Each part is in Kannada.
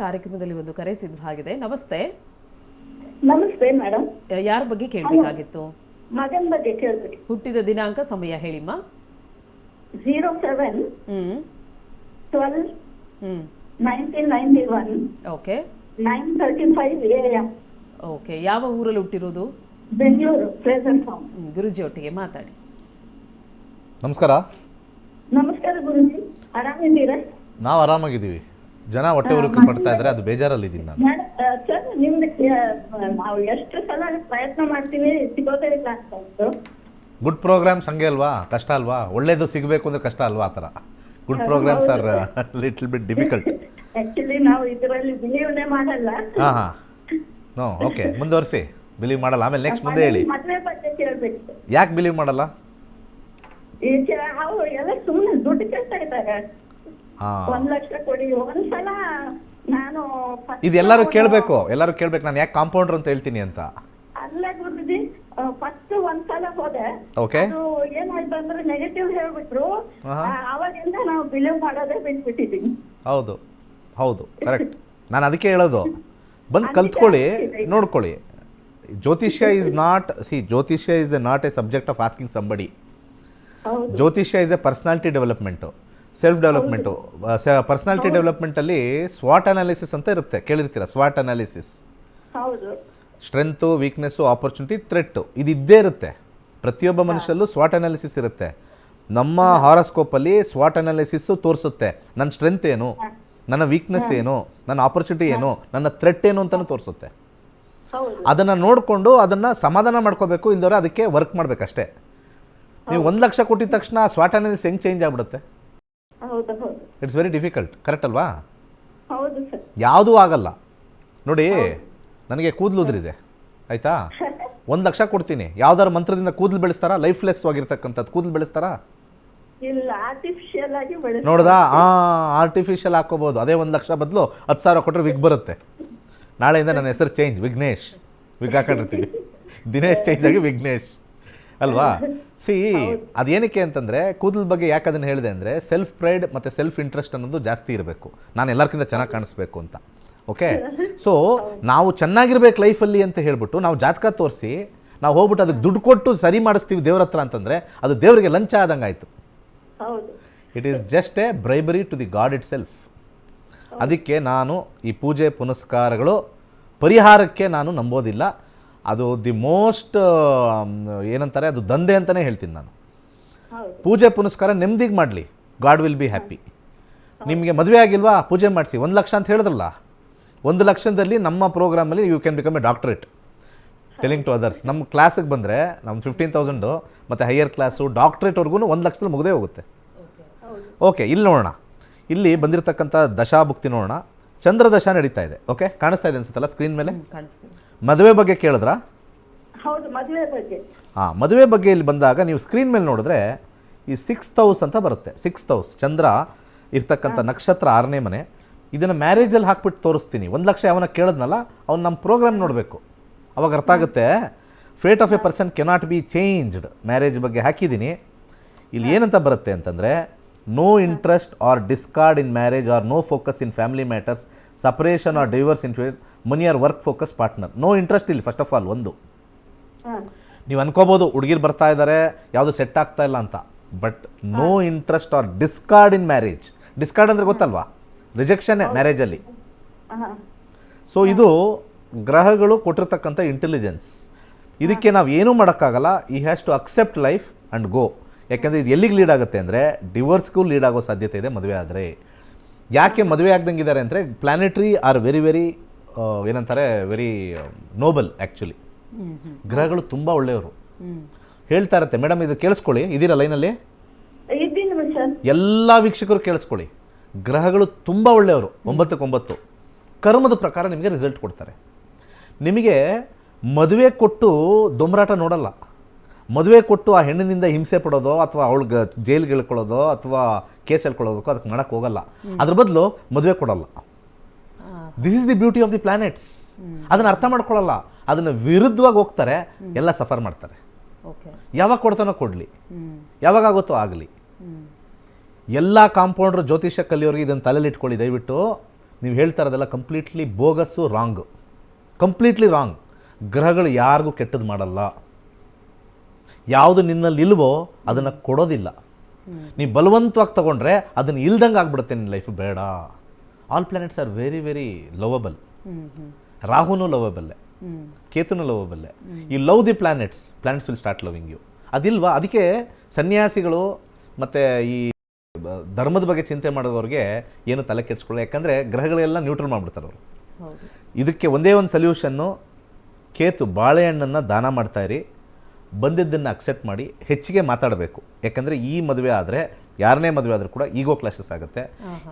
ಕಾರ್ಯಕ್ರಮದಲ್ಲಿ ಒಂದು ಕರೆ ಸಿದ್ಧವಾಗಿದೆ. ನಮಸ್ತೆ. ನಮಸ್ತೆ ಮೇಡಮ್. ಯಾರ ಬಗ್ಗೆ ಕೇಳಬೇಕಾಗಿತ್ತು? ಮಗನ ಬಗ್ಗೆ ಕೇಳಬೇಕು. ಹುಟ್ಟಿದ ದಿನಾಂಕ, ಸಮಯ ಹೇಳಿಮ್ಮ. 07/12/1991. ಓಕೆ. 9:35 AM. ಓಕೆ. ಯಾವ ಊರಲ್ಲಿ ಹುಟ್ಟಿರೋದು? Bengaluru, Fraser Farm. ಗುರುಜಿ ಒಟ್ಟಿಗೆ ಮಾತಾಡಿ. ನಮಸ್ಕಾರ. ನಮಸ್ಕಾರ ಗುರುಜಿ, ಆರಾಮಿದ್ದೀರಾ? ನಾವು ಆರಾಮಾಗಿದ್ದೀವಿ. ಜನ ಹೊಟ್ಟೆ ಉರುಕು ಪಡ್ತಾ ಇದ್ದಾರೆ, ಅದು ಬೇಜಾರಲ್ಲಿದ್ದೀನಿ ನಾನು. ಸರ್, ನಿಮ್ದು ನಾವು ಎಷ್ಟು ಸಲ ಪ್ರಯತ್ನ ಮಾಡ್ತೀವಿ, ಸಿಗೋದೇ ಇಲ್ಲ ಅಂತ ಉಂಟು. ಗುಡ್ ಪ್ರೋಗ್ರಾಮ್ಸ್ ಹಂಗೆ ಅಲ್ವಾ, ಕಷ್ಟ ಅಲ್ವಾ? ಒಳ್ಳೇದು ಸಿಗಬೇಕು ಅಂದ್ರೆ ಕಷ್ಟ ಅಲ್ವಾ? ಆ ಥರ good programs are little bit difficult. Actually ನಾವು ಇದರಲ್ಲಿ ಬಿಲೀವ್ನೇ ಮಾಡಲ್ಲ. ಹಾಂ ನೋ, ಓಕೆ, ಮುಂದುವರಿಸಿ. ಬಿಲೀವ್ ಮಾಡಲ್ಲ, ಆಮೇಲೆ ನೆಕ್ಸ್ಟ್ ಮುಂದೆ ಹೇಳಿ. ಮದುವೆ ಬಗ್ಗೆ ಕೇಳಬೇಕು. ಯಾಕೆ ಬಿಲೀವ್ ಮಾಡಲ್ಲ? ಅವ್ರು ಎಲ್ಲ ಸುಮ್ಮನೆ ದುಡ್ಡು ಕೇಳ್ತಾ ಇದ್ದಾರೆ. 1 ಲಕ್ಷ ಕೊಡಿ ಒಂದ್ಸಲ. ನಾನು ಇದೆಲ್ಲರೂ ಕೇಳಬೇಕು, ಎಲ್ಲರೂ ಕೇಳಬೇಕು. ನಾನು ಯಾಕೆ ಕಾಂಪೌಂಡರ್ ಅಂತ ಹೇಳ್ತೀನಿ ಅಂತ. ಅಲ್ಲ ಗುರುಜಿ, ಫಸ್ಟ್ ಒಂದ್ಸಲ ಹೋದೆ. ಓಕೆ. ಅದು ಏನಾಯ್ತು ಅಂದ್ರೆ ನೆಗೆಟಿವ್ ಹೇಳ್ಬಿಟ್ರು. ಅವಾಗಿಂದ ನಾವು ಬಿಲೀವ್ ಮಾಡೋದೇ ಬಿಟ್ಬಿಟ್ಟಿದೀವಿ. ಹೌದು ಹೌದು, ಕರೆಕ್ಟ್. ನಾನು ಅದಕ್ಕೆ ಹೇಳೋದು, ಬಂದು ಕಲ್ತ್ಕೊಳ್ಳಿ, ನೋಡ್ಕೊಳ್ಳಿ. ಜ್ಯೋತಿಷ್ಯ is not not a subject of asking somebody. ಜ್ಯೋತಿಷ್ಯ is a personality development, self development. Personality ಡೆವಲಪ್ಮೆಂಟಲ್ಲಿ ಸ್ವಾಟ್ ಅನಾಲಿಸಿಸ್ ಅಂತ ಇರುತ್ತೆ, ಕೇಳಿರ್ತೀರ? ಸ್ವಾಟ್ analysis, strength, weakness, opportunity, threat, ಇದು ಇದ್ದೇ ಇರುತ್ತೆ. ಪ್ರತಿಯೊಬ್ಬ ಮನುಷ್ಯಲ್ಲೂ ಸ್ವಾಟ್ ಅನಾಲಿಸಿಸ್ ಇರುತ್ತೆ. ನಮ್ಮ ಹಾರೋಸ್ಕೋಪಲ್ಲಿ ಸ್ವಾಟ್ ಅನಾಲಿಸಿಸ್ಸು ತೋರಿಸುತ್ತೆ ನನ್ನ ಸ್ಟ್ರೆಂತ್ ಏನು, ನನ್ನ ವೀಕ್ನೆಸ್ ಏನು, ನನ್ನ ಆಪರ್ಚುನಿಟಿ ಏನು, ನನ್ನ ಥ್ರೆಟ್ ಏನು ಅಂತಲೂ ತೋರಿಸುತ್ತೆ. ಅದನ್ನು ನೋಡಿಕೊಂಡು ಅದನ್ನು ಸಮಾಧಾನ ಮಾಡ್ಕೋಬೇಕು, ಇಲ್ದವ್ರೆ ಅದಕ್ಕೆ ವರ್ಕ್ ಮಾಡಬೇಕಷ್ಟೇ. ನೀವು 1 ಲಕ್ಷ ಕೊಟ್ಟಿದ ತಕ್ಷಣ ಸ್ವಾಟ್ ಅನಾಲಿಸಿಸ್ ಹೆಂಗೆ ಚೇಂಜ್ ಆಗಿಬಿಡುತ್ತೆ? ಇಟ್ಸ್ ವೆರಿ ಡಿಫಿಕಲ್ಟ್, ಕರೆಕ್ಟ್ ಅಲ್ವಾ? ಯಾವುದೂ ಆಗಲ್ಲ. ನೋಡಿ, ನನಗೆ ಕೂದಲು ಉದುರಿದೆ, ಆಯಿತಾ? 1 ಲಕ್ಷ ಕೊಡ್ತೀನಿ, ಯಾವ್ದಾದ್ರು ಮಂತ್ರದಿಂದ ಕೂದಲು ಬೆಳೆಸ್ತಾರಾ? ಲೈಫ್ಲೆಸ್ ಆಗಿರ್ತಕ್ಕಂಥದ್ದು ಕೂದಲು ಬೆಳೆಸ್ತಾರಾ? ನೋಡ್ದಾ? ಆರ್ಟಿಫಿಷಿಯಲ್ ಹಾಕೋಬೋದು. ಅದೇ 1 ಲಕ್ಷ ಬದಲು 10,000 ಕೊಟ್ಟರೆ ವಿಗ್ ಬರುತ್ತೆ. ನಾಳೆಯಿಂದ ನನ್ನ ಹೆಸರು ಚೇಂಜ್, ವಿಘ್ನೇಶ್. ವಿಗ್ ಹಾಕೊಂಡಿರ್ತೀವಿ, ದಿನೇಶ್ ಚೇಂಜ್ ಆಗಿ ವಿಘ್ನೇಶ್ ಅಲ್ವಾ? ಅದೇನಕ್ಕೆ ಅಂತಂದರೆ, ಕೂದಲ ಬಗ್ಗೆ ಯಾಕೆ ಅದನ್ನು ಹೇಳಿದೆ ಅಂದರೆ, ಸೆಲ್ಫ್ ಪ್ರೈಡ್ ಮತ್ತು ಸೆಲ್ಫ್ ಇಂಟ್ರೆಸ್ಟ್ ಅನ್ನೋದು ಜಾಸ್ತಿ ಇರಬೇಕು. ನಾನು ಎಲ್ಲರಿಗಿಂತ ಚೆನ್ನಾಗಿ ಕಾಣಿಸ್ಬೇಕು ಅಂತ. ಓಕೆ. ಸೊ ನಾವು ಚೆನ್ನಾಗಿರ್ಬೇಕು ಲೈಫಲ್ಲಿ ಅಂತ ಹೇಳ್ಬಿಟ್ಟು ನಾವು ಜಾತಕ ತೋರಿಸಿ ನಾವು ಹೋಗ್ಬಿಟ್ಟು ಅದಕ್ಕೆ ದುಡ್ಡು ಕೊಟ್ಟು ಸರಿ ಮಾಡಿಸ್ತೀವಿ ದೇವ್ರ ಹತ್ರ ಅಂತಂದರೆ, ಅದು ದೇವರಿಗೆ ಲಂಚ ಆದಂಗೆ ಆಯಿತು. It is just a bribery to the god itself. ಅದಕ್ಕೆ ನಾನು ಈ ಪೂಜೆ ಪುನಸ್ಕಾರಗಳು ಪರಿಹಾರಕ್ಕೆ ನಾನು ನಂಬೋದಿಲ್ಲ. ಅದು ದಿ ಮೋಸ್ಟ್ ಏನಂತಾರೆ, ಅದು ದಂಧೆ ಅಂತಲೇ ಹೇಳ್ತೀನಿ ನಾನು. ಪೂಜೆ ಪುನಸ್ಕಾರ ನೆಮ್ಮದಿಗೆ ಮಾಡಲಿ, ಗಾಡ್ ವಿಲ್ ಬಿ ಹ್ಯಾಪಿ. ನಿಮಗೆ ಮದುವೆ ಆಗಿಲ್ವಾ, ಪೂಜೆ ಮಾಡಿಸಿ. 1 ಲಕ್ಷ ಅಂತ ಹೇಳಿದ್ರಲ್ಲ, 1 ಲಕ್ಷದಲ್ಲಿ ನಮ್ಮ ಪ್ರೋಗ್ರಾಮಲ್ಲಿ you can become a doctorate telling to others. ನಮ್ಮ ಕ್ಲಾಸಿಗೆ ಬಂದರೆ ನಮ್ಮ 15,000 ಮತ್ತು ಹೈಯರ್ ಕ್ಲಾಸು ಡಾಕ್ಟ್ರೇಟ್ವರೆಗೂ 1 ಲಕ್ಷದಲ್ಲಿ ಮುಗದೇ ಹೋಗುತ್ತೆ. ಓಕೆ, ಇಲ್ಲಿ ನೋಡೋಣ. ಇಲ್ಲಿ ಬಂದಿರತಕ್ಕಂಥ ದಶಾಭುಕ್ತಿ ನೋಡೋಣ. ಚಂದ್ರ ದಶಾ ನಡೀತಾ ಇದೆ. ಓಕೆ, ಕಾಣಿಸ್ತಾ ಇದೆ ಅನ್ಸುತ್ತಲ್ಲ ಸ್ಕ್ರೀನ್ ಮೇಲೆ? ಮದುವೆ ಬಗ್ಗೆ ಕೇಳಿದ್ರಾ? ಹಾಂ, ಮದುವೆ ಬಗ್ಗೆ ಇಲ್ಲಿ ಬಂದಾಗ ನೀವು ಸ್ಕ್ರೀನ್ ಮೇಲೆ ನೋಡಿದ್ರೆ ಈ 6th ಹೌಸ್ ಅಂತ ಬರುತ್ತೆ. 6th ಹೌಸ್ ಚಂದ್ರ ಇರ್ತಕ್ಕಂಥ ನಕ್ಷತ್ರ 6ನೇ ಮನೆ. ಇದನ್ನು ಮ್ಯಾರೇಜಲ್ಲಿ ಹಾಕ್ಬಿಟ್ಟು ತೋರಿಸ್ತೀನಿ. 1 ಲಕ್ಷ ಯಾವನ ಕೇಳಿದ್ನಲ್ಲ, ಅವ್ನು ನಮ್ಮ ಪ್ರೋಗ್ರಾಮ್ ನೋಡಬೇಕು, ಅವಾಗ ಅರ್ಥ ಆಗುತ್ತೆ. Fate of a person cannot be changed. Marriage ಬಗ್ಗೆ ಹಾಕಿದ್ದೀನಿ. ಇಲ್ಲಿ ಏನಂತ ಬರುತ್ತೆ ಅಂತಂದರೆ, no interest or discard in marriage or no focus in family matters, separation or divorce in money or work focus partner. No interest ಇಲ್ಲಿ ಫಸ್ಟ್ ಆಫ್ ಆಲ್. ಒಂದು ನೀವು ಅನ್ಕೋಬೋದು ಹುಡುಗಿರು ಬರ್ತಾ ಇದ್ದಾರೆ, ಯಾವುದು ಸೆಟ್ ಆಗ್ತಾ ಇಲ್ಲ ಅಂತ. But no interest or discard in marriage. Discard ಅಂದರೆ ಗೊತ್ತಲ್ವಾ? ರಿಜೆಕ್ಷನ್ ಮ್ಯಾರೇಜಲ್ಲಿ. ಸೊ ಇದು ಗ್ರಹಗಳು ಕೊಟ್ಟಿರ್ತಕ್ಕಂಥ ಇಂಟೆಲಿಜೆನ್ಸ್. ಇದಕ್ಕೆ ನಾವು ಏನೂ ಮಾಡೋಕ್ಕಾಗಲ್ಲ. He has to accept life and go. ಯಾಕೆಂದರೆ ಇದು ಎಲ್ಲಿಗೆ ಲೀಡ್ ಆಗುತ್ತೆ ಅಂದರೆ, ಡಿವೋರ್ಸ್ಗೂ ಲೀಡ್ ಆಗೋ ಸಾಧ್ಯತೆ ಇದೆ ಮದುವೆ ಆದರೆ. ಯಾಕೆ ಮದುವೆ ಆಗ್ದಂಗಿದ್ದಾರೆ ಅಂದರೆ, ಪ್ಲಾನೆಟ್ರಿ ಆರ್ ವೆರಿ ವೆರಿ ಏನಂತಾರೆ, ವೆರಿ ನೋಬಲ್ ಆ್ಯಕ್ಚುಲಿ. ಗ್ರಹಗಳು ತುಂಬ ಒಳ್ಳೆಯವರು. ಹೇಳ್ತಾ ಇರುತ್ತೆ. ಮೇಡಮ್ ಇದು ಕೇಳಿಸ್ಕೊಳ್ಳಿ, ಇದೀರ ಲೈನಲ್ಲಿ? ಎಲ್ಲ ವೀಕ್ಷಕರು ಕೇಳಿಸ್ಕೊಳ್ಳಿ. ಗ್ರಹಗಳು ತುಂಬ ಒಳ್ಳೆಯವರು. 9ಕ್ಕೆ 9 ಕರ್ಮದ ಪ್ರಕಾರ ನಿಮಗೆ ರಿಸಲ್ಟ್ ಕೊಡ್ತಾರೆ. ನಿಮಗೆ ಮದುವೆ ಕೊಟ್ಟು ದೊಂಬರಾಟ ನೋಡಲ್ಲ. ಮದುವೆ ಕೊಟ್ಟು ಆ ಹೆಣ್ಣಿನಿಂದ ಹಿಂಸೆ ಪಡೋದೋ ಅಥವಾ ಅವಳಿಗೆ ಜೈಲ್ಗೆ ಇಳ್ಕೊಳ್ಳೋದೋ ಅಥವಾ ಕೇಸ್ ಹೇಳ್ಕೊಳ್ಳೋದಕ್ಕೋ ಅದಕ್ಕೆ ಮಾಡೋಕ್ಕೆ ಹೋಗಲ್ಲ. ಅದ್ರ ಬದಲು ಮದುವೆ ಕೊಡಲ್ಲ. This is the beauty of the planets. ಅದನ್ನು ಅರ್ಥ ಮಾಡ್ಕೊಳ್ಳಲ್ಲ, ಅದನ್ನು ವಿರುದ್ಧವಾಗಿ ಹೋಗ್ತಾರೆ, ಎಲ್ಲ ಸಫರ್ ಮಾಡ್ತಾರೆ. ಯಾವಾಗ ಕೊಡ್ತಾನೋ ಕೊಡಲಿ, ಯಾವಾಗಾಗುತ್ತೋ ಆಗಲಿ. ಎಲ್ಲ ಕಾಂಪೌಂಡ್ರು ಜ್ಯೋತಿಷ್ಯ ಕಲಿಯೋರಿಗೆ ಇದನ್ನು ತಲೆಯಲ್ಲಿ ಇಟ್ಕೊಳ್ಳಿ ದಯವಿಟ್ಟು. ನೀವು ಹೇಳ್ತಾ ಇರೋದೆಲ್ಲ completely bogus, wrong, completely wrong. ಗ್ರಹಗಳು ಯಾರಿಗೂ ಕೆಟ್ಟದ್ದು ಮಾಡಲ್ಲ. ಯಾವುದು ನಿನ್ನಲ್ಲಿ ಇಲ್ವೋ ಅದನ್ನು ಕೊಡೋದಿಲ್ಲ. ನೀವು ಬಲವಂತವಾಗಿ ತೊಗೊಂಡ್ರೆ ಅದನ್ನು ಇಲ್ದಂಗೆ ಆಗ್ಬಿಡುತ್ತೆ ನಿನ್ನ ಲೈಫ್. ಬೇಡ. All planets are very very lovable. ರಾಹುನು ಲವಬಲ್ಲೆ, ಕೇತುನು ಲವಬಲ್ಲೆ. You love the planets will start loving you. ಅದಿಲ್ವಾ? ಅದಕ್ಕೆ ಸನ್ಯಾಸಿಗಳು ಮತ್ತು ಈ ಧರ್ಮದ ಬಗ್ಗೆ ಚಿಂತೆ ಮಾಡೋದವ್ರಿಗೆ ಏನು ತಲೆ ಕೆಡಿಸ್ಕೊಳ್ಳೋ. ಯಾಕಂದರೆ ಗ್ರಹಗಳೆಲ್ಲ ನ್ಯೂಟ್ರಲ್ ಮಾಡಿಬಿಡ್ತಾರೆ ಅವರು. ಇದಕ್ಕೆ ಒಂದೇ ಒಂದು ಸೊಲ್ಯೂಷನ್ನು, ಕೇತು ಬಾಳೆಹಣ್ಣನ್ನು ದಾನ ಮಾಡ್ತಾಯಿರಿ, ಬಂದಿದ್ದನ್ನು ಅಕ್ಸೆಪ್ಟ್ ಮಾಡಿ, ಹೆಚ್ಚಿಗೆ ಮಾತಾಡಬೇಕು. ಯಾಕಂದರೆ ಈ ಮದುವೆ ಆದರೆ, ಯಾರನೇ ಮದುವೆ ಆದರೂ ಕೂಡ ಈಗೋ ಕ್ಲಾಶಸ್ ಆಗುತ್ತೆ.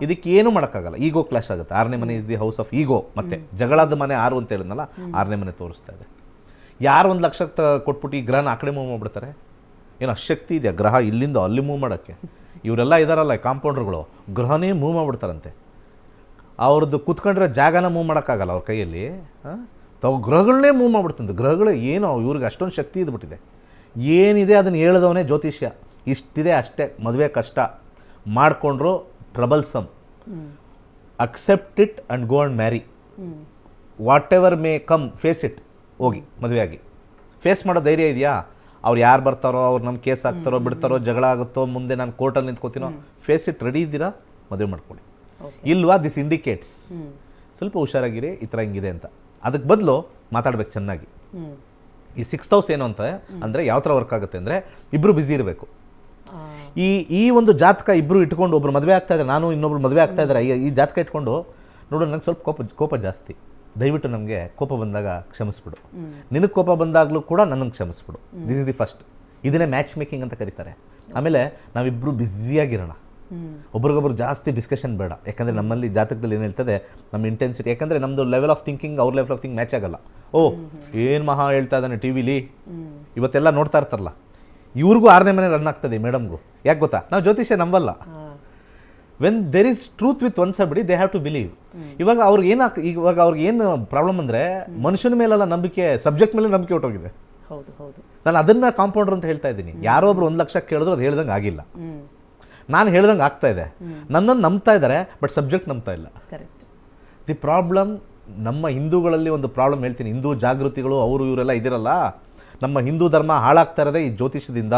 ಇದಕ್ಕೆ ಏನೂ ಮಾಡೋಕ್ಕಾಗಲ್ಲ, ಈಗೋ ಕ್ಲಾಶ್ ಆಗುತ್ತೆ. 6ನೇ ಮನೆ ಇಸ್ ದಿ ಹೌಸ್ ಆಫ್ ಈಗೋ. ಮತ್ತು ಜಗಳದ ಮನೆ 6 ಅಂತ ಹೇಳಿದ್ನಲ್ಲ, 6ನೇ ಮನೆ ತೋರಿಸ್ತಾ ಇದೆ. ಯಾರು 1 ಲಕ್ಷ ಕೊಟ್ಬಿಟ್ಟು ಈ ಗ್ರಹನ ಆ ಕಡೆ ಮೂವ್ ಮಾಡಿಬಿಡ್ತಾರೆ? ಏನು ಅಶಕ್ತಿ ಇದೆಯಾ ಗ್ರಹ ಇಲ್ಲಿಂದ ಅಲ್ಲಿ ಮೂವ್ ಮಾಡೋಕ್ಕೆ? ಇವರೆಲ್ಲ ಇದ್ದಾರಲ್ಲ ಕಾಂಪೌಂಡ್ರುಗಳು, ಗ್ರಹನೇ ಮೂವ್ ಮಾಡಿಬಿಡ್ತಾರಂತೆ. ಅವ್ರದ್ದು ಕೂತ್ಕೊಂಡ್ರೆ ಜಾಗನ ಮೂವ್ ಮಾಡೋಕ್ಕಾಗಲ್ಲ ಅವ್ರ ಕೈಯಲ್ಲಿ. ತಾವು ಗ್ರಹಗಳನ್ನೇ ಮೂವ್ ಮಾಡಿಬಿಡ್ತಂತೆ. ಗ್ರಹಗಳು ಏನೋ ಇವ್ರಿಗೆ ಅಷ್ಟೊಂದು ಶಕ್ತಿ ಇದ್ಬಿಟ್ಟಿದೆ. ಏನಿದೆ ಅದನ್ನು ಹೇಳಿದವನೇ ಜ್ಯೋತಿಷ್ಯ. ಇಷ್ಟಿದೆ ಅಷ್ಟೇ, ಮದುವೆ ಕಷ್ಟ, ಮಾಡಿಕೊಂಡ್ರು troublesome. Accept it and go and marry. Whatever may come, face it. ಹೋಗಿ ಮದುವೆ ಆಗಿ. ಫೇಸ್ ಮಾಡೋ ಧೈರ್ಯ ಇದೆಯಾ? ಅವ್ರು ಯಾರು ಬರ್ತಾರೋ, ಅವ್ರು ನಮ್ಮ ಕೇಸ್ ಹಾಕ್ತಾರೋ, ಬಿಡ್ತಾರೋ, ಜಗಳ ಆಗುತ್ತೋ, ಮುಂದೆ ನಾನು ಕೋರ್ಟಲ್ಲಿ ನಿಂತ್ಕೋತೀನೋ, ಫೇಸ್ ಇಟ್, ರೆಡಿ ಇದ್ದೀರಾ, ಮದುವೆ ಮಾಡ್ಕೊಳ್ಳಿ. ಇಲ್ವಾ? ದಿಸ್ ಇಂಡಿಕೇಟ್ಸ್ ಸ್ವಲ್ಪ ಹುಷಾರಾಗಿರಿ, ಈ ಥರ ಹಿಂಗಿದೆ ಅಂತ. ಅದಕ್ಕೆ ಬದಲು ಮಾತಾಡ್ಬೇಕು ಚೆನ್ನಾಗಿ. ಈ 6th ಹೌಸ್ ಏನು ಅಂತ ಅಂದರೆ ಯಾವ ಥರ ವರ್ಕ್ ಆಗುತ್ತೆ ಅಂದರೆ, ಇಬ್ಬರು ಬ್ಯುಸಿ ಇರಬೇಕು. ಈ ಒಂದು ಜಾತಕ ಇಬ್ಬರು ಇಟ್ಕೊಂಡು, ಒಬ್ರು ಮದುವೆ ಆಗ್ತಾ ಇದ್ದಾರೆ, ನಾನು ಇನ್ನೊಬ್ರು ಮದುವೆ ಆಗ್ತಾ ಇದ್ದಾರೆ, ಈ ಜಾತಕ ಇಟ್ಕೊಂಡು ನೋಡು, ನನಗೆ ಸ್ವಲ್ಪ ಕೋಪ ಜಾಸ್ತಿ, ದಯವಿಟ್ಟು ನಮಗೆ ಕೋಪ ಬಂದಾಗ ಕ್ಷಮಿಸ್ಬಿಡು, ನಿನಗೆ ಕೋಪ ಬಂದಾಗಲೂ ಕೂಡ ನನಗೆ ಕ್ಷಮಿಸ್ಬಿಡು. This is the first. ಇದನ್ನೇ ಮ್ಯಾಚ್ ಮೇಕಿಂಗ್ ಅಂತ ಕರೀತಾರೆ. ಆಮೇಲೆ ನಾವಿಬ್ಬರು ಬ್ಯುಸಿಯಾಗಿರೋಣ, ಒಬ್ರಿಗೊಬ್ರು ಜಾಸ್ತಿ ಡಿಸ್ಕಷನ್ ಬೇಡ. ಯಾಕಂದರೆ ನಮ್ಮಲ್ಲಿ ಜಾತಕದಲ್ಲಿ ಏನು ಹೇಳ್ತದೆ, ನಮ್ಮ ಇಂಟೆನ್ಸಿಟಿ, ಯಾಕಂದರೆ ನಮ್ಮದು ಲೆವೆಲ್ ಆಫ್ ಥಿಂಕಿಂಗ್ ಅವ್ರ ಲೆವೆಲ್ ಆಫ್ ಥಿಂಕ್ ಮ್ಯಾಚ್ ಆಗಲ್ಲ. ಏನು ಮಹಾ ಹೇಳ್ತಾ ಇದ್ದಾನೆ ಟಿ ವಿಲಿ, ಇವತ್ತೆಲ್ಲ ನೋಡ್ತಾ ಇರ್ತಾರಲ್ಲ, ಇವ್ರಿಗೂ 6ನೇ ಮನೆ ರನ್ ಆಗ್ತದೆ, ಮೇಡಮ್ಗೂ. ಯಾಕೆ ಗೊತ್ತಾ? ನಾವು ಜ್ಯೋತಿಷ್ಯ ನಂಬಲ್ಲ. When there is truth with one somebody, they have to believe. ಇವಾಗ ಅವ್ರಿಗೆ ಏನು ಪ್ರಾಬ್ಲಮ್ ಅಂದರೆ, ಮನುಷ್ಯನ ಮೇಲೆಲ್ಲ ನಂಬಿಕೆ, ಸಬ್ಜೆಕ್ಟ್ ಮೇಲೆ ನಂಬಿಕೆ ಹೊಟ್ಟೋಗಿದೆ. ನಾನು ಅದನ್ನು ಕಾಂಪೌಂಡರ್ ಅಂತ ಹೇಳ್ತಾ ಇದ್ದೀನಿ. ಯಾರೋ ಒಬ್ರು 1 ಲಕ್ಷ ಕೇಳಿದ್ರು ಅದು ಹೇಳ್ದಂಗೆ ಆಗಿಲ್ಲ, ನಾನು ಹೇಳ್ದಂಗೆ ಆಗ್ತಾ ಇದೆ. ನನ್ನನ್ನು ನಂಬ್ತಾ ಇದ್ದಾರೆ, ಬಟ್ ಸಬ್ಜೆಕ್ಟ್ ನಂಬ್ತಾ ಇಲ್ಲ. ದಿ ಪ್ರಾಬ್ಲಮ್ ನಮ್ಮ ಹಿಂದೂಗಳಲ್ಲಿ ಒಂದು ಪ್ರಾಬ್ಲಮ್ ಹೇಳ್ತೀನಿ. ಹಿಂದೂ ಜಾಗೃತಿಗಳು ಅವರು ಇವರೆಲ್ಲ ಇದಿರಲ್ಲ, ನಮ್ಮ ಹಿಂದೂ ಧರ್ಮ ಹಾಳಾಗ್ತಾ ಇರೋದೇ ಈ ಜ್ಯೋತಿಷದಿಂದ.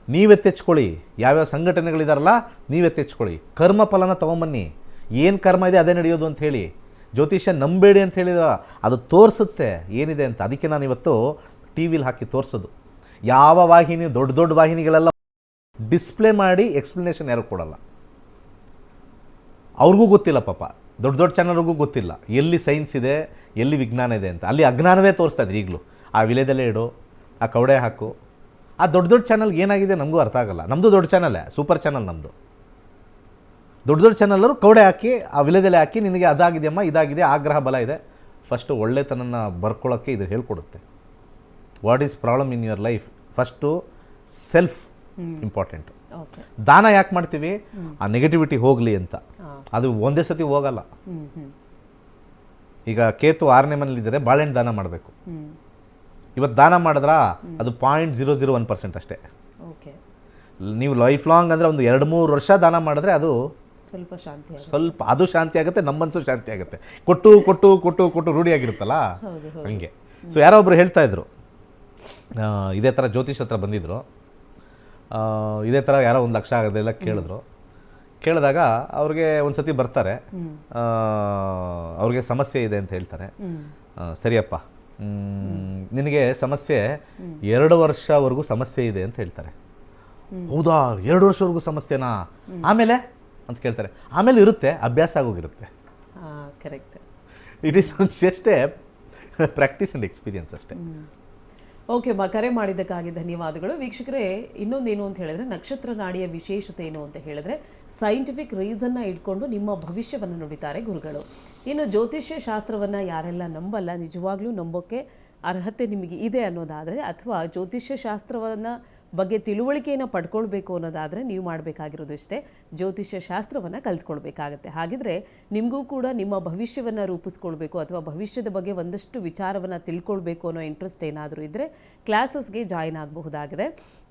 ನೀವೆತ್ತೆಚ್ಕೊಳ್ಳಿ, ಯಾವ್ಯಾವ ಸಂಘಟನೆಗಳಿದಾರಲ್ಲ ನೀವೆತ್ತೆಚ್ಕೊಳ್ಳಿ, ಕರ್ಮ ಫಲನ ತೊಗೊಂಬನ್ನಿ. ಏನು ಕರ್ಮ ಇದೆ ಅದೇ ನಡೆಯೋದು ಅಂತ ಹೇಳಿ. ಜ್ಯೋತಿಷ್ಯ ನಂಬೇಡಿ ಅಂತ ಹೇಳಿದ, ಅದು ತೋರಿಸುತ್ತೆ ಏನಿದೆ ಅಂತ. ಅದಕ್ಕೆ ನಾನು ಇವತ್ತು ಟಿ ವಿಲಿ ಹಾಕಿ ತೋರಿಸೋದು. ಯಾವ ವಾಹಿನಿ, ದೊಡ್ಡ ವಾಹಿನಿಗಳೆಲ್ಲ ಡಿಸ್ಪ್ಲೇ ಮಾಡಿ ಎಕ್ಸ್ಪ್ಲನೇಷನ್ ಯಾರು ಕೊಡಲ್ಲ. ಅವ್ರಿಗೂ ಗೊತ್ತಿಲ್ಲ ಪಾಪ, ದೊಡ್ಡ ಚಾನಲ್ಗೂ ಗೊತ್ತಿಲ್ಲ ಎಲ್ಲಿ ಸೈನ್ಸ್ ಇದೆ, ಎಲ್ಲಿ ವಿಜ್ಞಾನ ಇದೆ ಅಂತ. ಅಲ್ಲಿ ಅಜ್ಞಾನವೇ ತೋರಿಸ್ತಾ ಇದ್ರು ಈಗಲೂ. ಆ ವಿಲೇದಲ್ಲೇ ಇಡು, ಆ ಕವಡೆ ಹಾಕು. ಆ ದೊಡ್ಡ ಚಾನಲ್ಗೆ ಏನಾಗಿದೆ ನಮಗೂ ಅರ್ಥ ಆಗಲ್ಲ. ನಮ್ಮದು ದೊಡ್ಡ ಚಾನಲ್ಲೇ, ಸೂಪರ್ ಚಾನಲ್ ನಮ್ಮದು. ದೊಡ್ಡ ಚಾನಲ್ಲರು ಕವಡೆ ಹಾಕಿ, ಆ ವಿಲೇದಲ್ಲೇ ಹಾಕಿ, ನಿನಗೆ ಅದಾಗಿದೆಯಮ್ಮ, ಇದಾಗಿದೆ, ಆಗ್ರಹ ಬಲ ಇದೆ. ಫಸ್ಟು ಒಳ್ಳೆತನನ ಬರ್ಕೊಳ್ಳೋಕ್ಕೆ ಇದು ಹೇಳ್ಕೊಡುತ್ತೆ. What is problem in your life, first self important. ದಾನ ಯಾಕೆ ಮಾಡ್ತೀವಿ? ಆ ನೆಗೆಟಿವಿಟಿ ಹೋಗಲಿ ಅಂತ. ಅದು ಒಂದೇ ಸತಿ ಹೋಗಲ್ಲ. ಈಗ ಕೇತು 6ನೇ ಮನೇಲಿದ್ದರೆ ಬಾಳೆಹಣ್ಣು ದಾನ ಮಾಡಬೇಕು. ಇವತ್ತು ದಾನ ಮಾಡಿದ್ರಾ, ಅದು 0.001% ಅಷ್ಟೇ. ನೀವು ಲೈಫ್ ಲಾಂಗ್ ಅಂದರೆ ಒಂದು 2-3 ವರ್ಷ ದಾನ ಮಾಡಿದ್ರೆ ಅದು ಸ್ವಲ್ಪ ಅದು ಶಾಂತಿ ಆಗುತ್ತೆ, ನಮ್ಮ ಮನಸ್ಸು ಶಾಂತಿ ಆಗುತ್ತೆ. ಕೊಟ್ಟು ರೂಢಿಯಾಗಿರುತ್ತಲ್ಲ ಹಂಗೆ. ಸೊ ಯಾರೋ ಒಬ್ರು ಹೇಳ್ತಾ ಇದ್ರು, ಇದೇ ಥರ ಜ್ಯೋತಿಷ್ ಹತ್ರ ಬಂದಿದ್ರು. ಇದೇ ಥರ ಯಾರೋ 1 ಲಕ್ಷ ಆಗೋದೆಲ್ಲ ಕೇಳಿದಾಗ ಅವ್ರಿಗೆ ಒಂದು ಸತಿ ಬರ್ತಾರೆ, ಅವ್ರಿಗೆ ಸಮಸ್ಯೆ ಇದೆ ಅಂತ ಹೇಳ್ತಾರೆ. ಸರಿಯಪ್ಪ, ನಿನಗೆ ಸಮಸ್ಯೆ 2 ವರ್ಷವರೆಗೂ ಸಮಸ್ಯೆ ಇದೆ ಅಂತ ಹೇಳ್ತಾರೆ. ಹೌದಾ, 2 ವರ್ಷವರೆಗೂ ಸಮಸ್ಯೆನಾ? ಆಮೇಲೆ ಅಂತ ಕೇಳ್ತಾರೆ. ಆಮೇಲೆ ಇರುತ್ತೆ, ಅಭ್ಯಾಸ ಆಗೋಗಿರುತ್ತೆ. Correct. It is just a practice and experience ಅಷ್ಟೇ. ಓಕೆ ಅಮ್ಮ, ಕರೆ ಮಾಡಿದ್ದಕ್ಕಾಗಿ ಧನ್ಯವಾದಗಳು. ವೀಕ್ಷಕರೇ, ಇನ್ನೊಂದೇನು ಅಂತ ಹೇಳಿದ್ರೆ, ನಕ್ಷತ್ರ ನಾಡಿಯ ವಿಶೇಷತೆ ಏನು ಅಂತ ಹೇಳಿದ್ರೆ, ಸೈಂಟಿಫಿಕ್ ರೀಸನ್ನ ಇಟ್ಕೊಂಡು ನಿಮ್ಮ ಭವಿಷ್ಯವನ್ನು ನುಡಿತಾರೆ ಗುರುಗಳು. ಇನ್ನು ಜ್ಯೋತಿಷ್ಯ ಶಾಸ್ತ್ರವನ್ನು ಯಾರೆಲ್ಲ ನಂಬಲ್ಲ, ನಿಜವಾಗ್ಲೂ ನಂಬೋಕ್ಕೆ ಅರ್ಹತೆ ನಿಮಗೆ ಇದೆ ಅನ್ನೋದಾದರೆ, ಅಥವಾ ಜ್ಯೋತಿಷ್ಯ ಶಾಸ್ತ್ರವನ್ನು ಬಗ್ಗೆ ತಿಳುವಳಿಕೆಯನ್ನು ಪಡ್ಕೊಳ್ಬೇಕು ಅನ್ನೋದಾದರೆ ನೀವು ಮಾಡಬೇಕಾಗಿರೋದು ಇಷ್ಟೇ, ಜ್ಯೋತಿಷ್ಯ ಶಾಸ್ತ್ರವನ್ನು ಕಲ್ತ್ಕೊಳ್ಬೇಕಾಗತ್ತೆ. ಹಾಗಿದ್ರೆ ನಿಮಗೂ ಕೂಡ ನಿಮ್ಮ ಭವಿಷ್ಯವನ್ನು ರೂಪಿಸ್ಕೊಳ್ಬೇಕು ಅಥವಾ ಭವಿಷ್ಯದ ಬಗ್ಗೆ ಒಂದಷ್ಟು ವಿಚಾರವನ್ನು ತಿಳ್ಕೊಳ್ಬೇಕು ಅನ್ನೋ ಇಂಟ್ರೆಸ್ಟ್ ಏನಾದರೂ ಇದ್ದರೆ ಕ್ಲಾಸಸ್ಗೆ ಜಾಯಿನ್ ಆಗಬಹುದಾಗಿದೆ.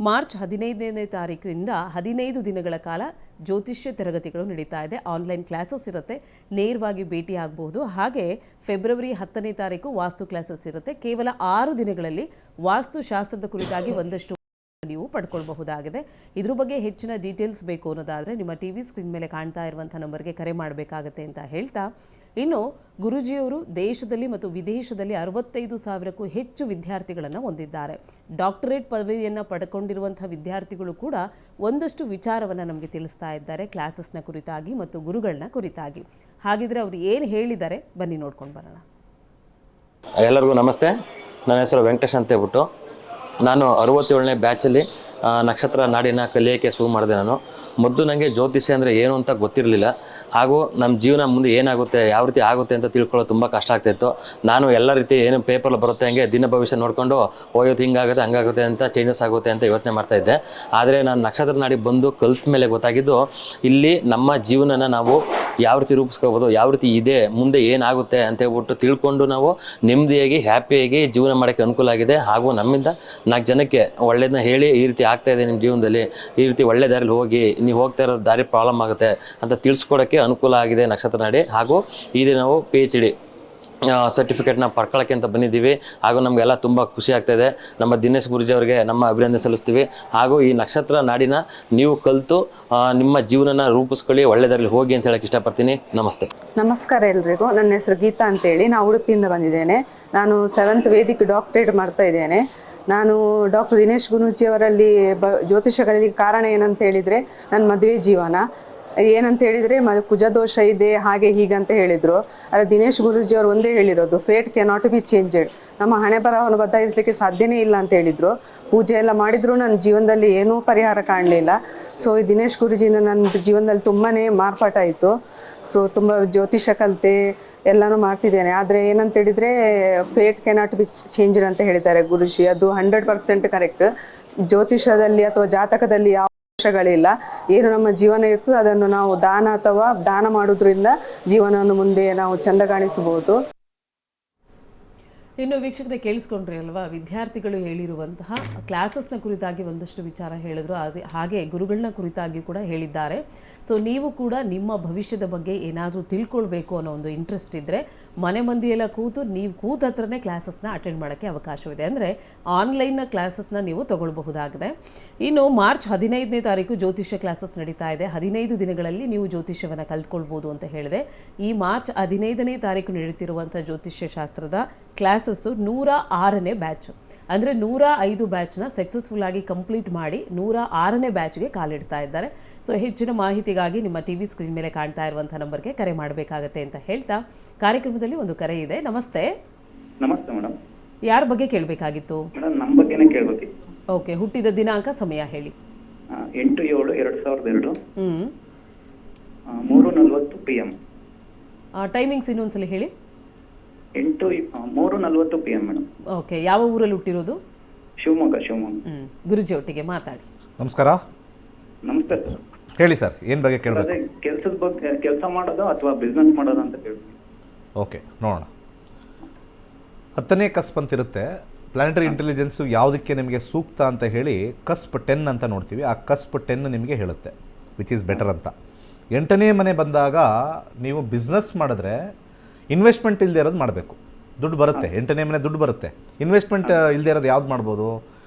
ಮಾರ್ಚ್ 15ನೇ ತಾರೀಕಿನಿಂದ 15 ದಿನಗಳ ಕಾಲ ಜ್ಯೋತಿಷ್ಯ ತರಗತಿಗಳು ನಡೀತಾ ಇದೆ. ಆನ್ಲೈನ್ ಕ್ಲಾಸಸ್ ಇರುತ್ತೆ, ನೇರವಾಗಿ ಭೇಟಿ ಆಗಬಹುದು. ಹಾಗೆ ಫೆಬ್ರವರಿ 10ನೇ ತಾರೀಕು ವಾಸ್ತು ಕ್ಲಾಸಸ್ ಇರುತ್ತೆ. ಕೇವಲ 6 ದಿನಗಳಲ್ಲಿ ವಾಸ್ತುಶಾಸ್ತ್ರದ ಕುರಿತಾಗಿ ಒಂದಷ್ಟು ನೀವು ಪಡ್ಕೊಳ್ಬಹುದಾಗಿದೆ. ಇದ್ರ ಬಗ್ಗೆ ಹೆಚ್ಚಿನ ಡೀಟೇಲ್ಸ್ ಬೇಕು ಅನ್ನೋದಾದರೆ ನಿಮ್ಮ ಟಿವಿ ಸ್ಕ್ರೀನ್ ಮೇಲೆ ಕಾಣ್ತಾ ಇರುವಂಥ ನಂಬರ್ಗೆ ಕರೆ ಮಾಡಬೇಕಾಗತ್ತೆ ಅಂತ ಹೇಳ್ತಾ, ಇನ್ನು ಗುರೂಜಿಯವರು ದೇಶದಲ್ಲಿ ಮತ್ತು ವಿದೇಶದಲ್ಲಿ 65,000ಕ್ಕೂ ಹೆಚ್ಚು ವಿದ್ಯಾರ್ಥಿಗಳನ್ನು ಹೊಂದಿದ್ದಾರೆ. ಡಾಕ್ಟರೇಟ್ ಪದವಿಯನ್ನು ಪಡ್ಕೊಂಡಿರುವಂಥ ವಿದ್ಯಾರ್ಥಿಗಳು ಕೂಡ ಒಂದಷ್ಟು ವಿಚಾರವನ್ನು ನಮಗೆ ತಿಳಿಸ್ತಾ ಇದ್ದಾರೆ ಕ್ಲಾಸಸ್ನ ಕುರಿತಾಗಿ ಮತ್ತು ಗುರುಗಳನ್ನ ಕುರಿತಾಗಿ. ಹಾಗಿದ್ರೆ ಅವರು ಏನು ಹೇಳಿದ್ದಾರೆ ಬನ್ನಿ ನೋಡ್ಕೊಂಡು ಬರೋಣ. ಎಲ್ಲರಿಗೂ ನಮಸ್ತೆ. ನನ್ನ ಹೆಸರು ವೆಂಕಟೇಶ್ ಅಂತ ಹೇಳ್ಬಿಟ್ಟು ನಾನು 67ನೇ ಬ್ಯಾಚಲ್ಲಿ ನಕ್ಷತ್ರ ನಾಡಿನ ಕಲಿಯೋಕ್ಕೆ ಶುರು ಮಾಡಿದೆ. ನಾನು ಮೊದಲು ನನಗೆ ಜ್ಯೋತಿಷ್ಯ ಅಂದರೆ ಏನು ಅಂತ ಗೊತ್ತಿರಲಿಲ್ಲ. ಹಾಗೂ ನಮ್ಮ ಜೀವನ ಮುಂದೆ ಏನಾಗುತ್ತೆ, ಯಾವ ರೀತಿ ಆಗುತ್ತೆ ಅಂತ ತಿಳ್ಕೊಳ್ಳೋದು ತುಂಬ ಕಷ್ಟ ಆಗ್ತಾಯಿತ್ತು. ನಾನು ಎಲ್ಲ ರೀತಿ ಏನು ಪೇಪರಲ್ಲಿ ಬರುತ್ತೆ ಹಂಗೆ ದಿನ ಭವಿಷ್ಯ ನೋಡಿಕೊಂಡು ಹೋಗುತ್ತೆ, ಹಿಂಗಾಗುತ್ತೆ ಹಂಗಾಗುತ್ತೆ ಅಂತ ಚೇಂಜಸ್ ಆಗುತ್ತೆ ಅಂತ ಯೋಚನೆ ಮಾಡ್ತಾಯಿದ್ದೆ. ಆದರೆ ನಾನು ನಕ್ಷತ್ರ ನಾಡಿ ಬಂದು ಕಲ್ತ ಮೇಲೆ ಗೊತ್ತಾಗಿದ್ದು, ಇಲ್ಲಿ ನಮ್ಮ ಜೀವನನ ನಾವು ಯಾವ ರೀತಿ ರೂಪಿಸ್ಕೋಬೋದು, ಯಾವ ರೀತಿ ಇದೆ, ಮುಂದೆ ಏನಾಗುತ್ತೆ ಅಂತ ಹೇಳ್ಬಿಟ್ಟು ತಿಳ್ಕೊಂಡು ನಾವು ನೆಮ್ಮದಿಯಾಗಿ ಹ್ಯಾಪಿಯಾಗಿ ಜೀವನ ಮಾಡೋಕ್ಕೆ ಅನುಕೂಲ ಆಗಿದೆ. ಹಾಗೂ ನಮ್ಮಿಂದ 4 ಜನಕ್ಕೆ ಒಳ್ಳೇದನ್ನ ಹೇಳಿ ಈ ರೀತಿ ಆಗ್ತಾಯಿದೆ ನಿಮ್ಮ ಜೀವನದಲ್ಲಿ, ಈ ರೀತಿ ಒಳ್ಳೆ ದಾರಿಲಿ ಹೋಗಿ, ನೀವು ಹೋಗ್ತಾ ಇರೋ ದಾರಿ ಪ್ರಾಬ್ಲಮ್ ಆಗುತ್ತೆ ಅಂತ ತಿಳಿಸ್ಕೊಡೋಕ್ಕೆ ಅನುಕೂಲ ಆಗಿದೆ ನಕ್ಷತ್ರ ನಾಡಿ. ಹಾಗೂ ಈಗ ನಾವು PhD ಸರ್ಟಿಫಿಕೇಟ್ನ ಪಡ್ಕೊಳ್ಳೋಕ್ಕೆ ಅಂತ ಬಂದಿದ್ದೀವಿ. ಹಾಗೂ ನಮಗೆಲ್ಲ ತುಂಬ ಖುಷಿ ಆಗ್ತಾಯಿದೆ. ನಮ್ಮ ದಿನೇಶ್ ಗುರೂಜಿ ಅವರಿಗೆ ನಮ್ಮ ಅಭಿನಂದನೆ ಸಲ್ಲಿಸ್ತೀವಿ. ಹಾಗೂ ಈ ನಕ್ಷತ್ರ ನಾಡಿನ ನೀವು ಕಲಿತು ನಿಮ್ಮ ಜೀವನನ ರೂಪಿಸ್ಕೊಳ್ಳಿ, ಒಳ್ಳೆಯದಾಗಲಿ ಹೋಗಿ ಅಂತ ಹೇಳಕ್ಕೆ ಇಷ್ಟಪಡ್ತೀನಿ. ನಮಸ್ತೆ. ನಮಸ್ಕಾರ ಎಲ್ರಿಗೂ. ನನ್ನ ಹೆಸರು ಗೀತಾ ಅಂತೇಳಿ, ನಾನು ಉಡುಪಿಯಿಂದ ಬಂದಿದ್ದೇನೆ. ನಾನು 7th ವೇದಿಕ್ ಡಾಕ್ಟರೇಟ್ ಮಾಡ್ತಾ ಇದ್ದೇನೆ. ನಾನು ಡಾಕ್ಟರ್ ದಿನೇಶ್ ಗುರೂಜಿಯವರಲ್ಲಿ ಜ್ಯೋತಿಷ್ಯ ಕಲಿಯಲಿಕ್ಕೆ ಕಾರಣ ಏನಂತ ಹೇಳಿದರೆ, ನನ್ನ ಮದುವೆ ಜೀವನ ಏನಂತ ಹೇಳಿದರೆ ಕುಜದೋಷ ಇದೆ ಹಾಗೆ ಹೀಗಂತ ಹೇಳಿದರು. ಆದರೆ ದಿನೇಶ್ ಗುರೂಜಿಯವರು ಒಂದೇ ಹೇಳಿರೋದು, ಫೇಟ್ ಕ್ಯಾನಾಟ್ ಬಿ ಚೇಂಜೆಡ್, ನಮ್ಮ ಹಣೆ ಬರಹವನ್ನು ಬದಲಾಯಿಸಲಿಕ್ಕೆ ಸಾಧ್ಯನೇ ಇಲ್ಲ ಅಂತ ಹೇಳಿದರು. ಪೂಜೆ ಎಲ್ಲ ಮಾಡಿದರೂ ನನ್ನ ಜೀವನದಲ್ಲಿ ಏನೂ ಪರಿಹಾರ ಕಾಣಲಿಲ್ಲ. ಸೊ ಈ ದಿನೇಶ್ ಗುರೂಜಿಯಿಂದ ನನ್ನ ಜೀವನದಲ್ಲಿ ತುಂಬಾ ಮಾರ್ಪಾಟಾಯಿತು. ಸೊ ತುಂಬ ಜ್ಯೋತಿಷ್ಯ ಕಲಿತೆ ಎಲ್ಲನೂ ಮಾಡ್ತಿದ್ದೇನೆ. ಆದರೆ ಏನಂತ ಹೇಳಿದರೆ ಫೇಟ್ ಕ್ಯಾನಾಟ್ ಬಿ ಚೇಂಜೆಡ್ ಅಂತ ಹೇಳಿದ್ದಾರೆ ಗುರೂಜಿ. ಅದು 100% ಕರೆಕ್ಟ್. ಜ್ಯೋತಿಷದಲ್ಲಿ ಅಥವಾ ಜಾತಕದಲ್ಲಿ ಯಾವ ದೋಷಗಳಿಲ್ಲ. ಏನು ನಮ್ಮ ಜೀವನ ಇರ್ತದೆ ಅದನ್ನು ನಾವು ದಾನ ಮಾಡೋದ್ರಿಂದ ಜೀವನವನ್ನು ಮುಂದೆ ನಾವು ಚಂದ ಕಾಣಿಸಬಹುದು. ಇನ್ನು ವೀಕ್ಷಕರೇ ಕೇಳಿಸ್ಕೊಂಡ್ರಿ ಅಲ್ವಾ, ವಿದ್ಯಾರ್ಥಿಗಳು ಹೇಳಿರುವಂತಹ ಕ್ಲಾಸಸ್ನ ಕುರಿತಾಗಿ ಒಂದಷ್ಟು ವಿಚಾರ ಹೇಳಿದ್ರು, ಹಾಗೆ ಗುರುಗಳನ್ನ ಕುರಿತಾಗಿ ಕೂಡ ಹೇಳಿದ್ದಾರೆ. ಸೊ ನೀವು ಕೂಡ ನಿಮ್ಮ ಭವಿಷ್ಯದ ಬಗ್ಗೆ ಏನಾದರೂ ತಿಳ್ಕೊಳ್ಬೇಕು ಅನ್ನೋ ಒಂದು ಇಂಟ್ರೆಸ್ಟ್ ಇದ್ದರೆ ಮನೆ ಮಂದಿಯೆಲ್ಲ ನೀವು ಕೂತ ಹತ್ರನೇ ಕ್ಲಾಸಸ್ನ ಅಟೆಂಡ್ ಮಾಡೋಕ್ಕೆ ಅವಕಾಶವಿದೆ. ಅಂದರೆ ಆನ್ಲೈನ್ನ ಕ್ಲಾಸಸ್ನ ನೀವು ತಗೊಳ್ಬಹುದಾಗಿದೆ. ಇನ್ನು ಮಾರ್ಚ್ 15ನೇ ತಾರೀಕು ಜ್ಯೋತಿಷ್ಯ ಕ್ಲಾಸಸ್ ನಡೀತಾ ಇದೆ. 15 ದಿನಗಳಲ್ಲಿ ನೀವು ಜ್ಯೋತಿಷ್ಯವನ್ನು ಕಲ್ತ್ಕೊಳ್ಬೋದು ಅಂತ ಹೇಳಿದೆ. ಈ ಮಾರ್ಚ್ 15ನೇ ತಾರೀಕು ನಡೀತಿರುವಂಥ ಜ್ಯೋತಿಷ್ಯ ಶಾಸ್ತ್ರದ ಕ್ಲಾಸಸ್ಸು 106ನೇ ಬ್ಯಾಚ್. ಅಂದರೆ 105 ಬ್ಯಾಚ್ನ ಸಕ್ಸಸ್ಫುಲ್ ಆಗಿ ಕಂಪ್ಲೀಟ್ ಮಾಡಿ 106ನೇ ಬ್ಯಾಚ್ಗೆ ಕಾಲಿಡ್ತಾ ಇದ್ದಾರೆ. ಸೊ ಹೆಚ್ಚಿನ ಮಾಹಿತಿಗಾಗಿ ನಿಮ್ಮ ಟಿವಿ ಸ್ಕ್ರೀನ್ ಮೇಲೆ ಕಾಣ್ತಾ ಇರುವಂಥ ನಂಬರ್ಗೆ ಕರೆ ಮಾಡಬೇಕಾಗತ್ತೆ ಅಂತ ಹೇಳ್ತಾ, ಕಾರ್ಯಕ್ರಮದಲ್ಲಿ ಒಂದು ಕರೆ ಇದೆ. ನಮಸ್ತೆ. ನಮಸ್ತೆ ಮೇಡಮ್. ಯಾರ ಬಗ್ಗೆ ಕೇಳಬೇಕಾಗಿತ್ತು? ಮೇಡಮ್ ನಮ್ಮ ಬಗ್ಗೆನೇ ಕೇಳಬೇಕಿತ್ತು. ಓಕೆ, ಹುಟ್ಟಿದ ದಿನಾಂಕ, ಸಮಯ ಹೇಳಿ. 8/7/2002 3:40 PM. ಟೈಮಿಂಗ್ಸ್ ಇನ್ನೊಂದ್ಸಲ ಹೇಳಿ. 3:40 PM ಮೇಡಮ್. ಓಕೆ, ಯಾವ ಊರಲ್ಲಿ ಹುಟ್ಟಿರೋದು? ಶಿವಮೊಗ್ಗ. ಗುರುಜಿ ಒಟ್ಟಿಗೆ ಮಾತಾಡಿ. ನಮಸ್ಕಾರ. ನಮಸ್ತೆ ಸರ್. ಹೇಳಿ ಸರ್, ಏನು ಬಗ್ಗೆ ಕೇಳಬೇಕು? ಅದೇ ಕೆಲಸದ ಬಗ್ಗೆ, ಕೆಲಸ ಮಾಡೋದು ಅಥವಾ ಬಿಸ್ನೆಸ್ ಮಾಡೋದು ಅಂತ ಕೇಳ್ತೀನಿ. ಓಕೆ, ನೋಡೋಣ. 10ನೇ ಕಸ್ಪ್ ಅಂತಿರುತ್ತೆ. ಪ್ಲಾನೆಟರಿ ಇಂಟೆಲಿಜೆನ್ಸು ಯಾವುದಕ್ಕೆ ನಿಮಗೆ ಸೂಕ್ತ ಅಂತ ಹೇಳಿ ಕಸ್ಪ್ 10 ಅಂತ ನೋಡ್ತೀವಿ. ಆ ಕಸ್ಪ್ 10 ನಿಮಗೆ ಹೇಳುತ್ತೆ ವಿಚ್ ಈಸ್ ಬೆಟರ್ ಅಂತ. 8ನೇ ಮನೆ ಬಂದಾಗ ನೀವು ಬಿಸ್ನೆಸ್ ಮಾಡಿದ್ರೆ ಇನ್ವೆಸ್ಟ್ಮೆಂಟ್ ಇಲ್ಲದೆ ಇರೋದು ಮಾಡಬೇಕು, ದುಡ್ಡು ಬರುತ್ತೆ. 8ನೇ ಮನೆ ದುಡ್ಡು ಬರುತ್ತೆ. ಇನ್ವೆಸ್ಟ್ಮೆಂಟ್ ಇಲ್ಲದೆ ಇರೋದು ಯಾವ್ದು ಮಾಡ್ಬೋದು?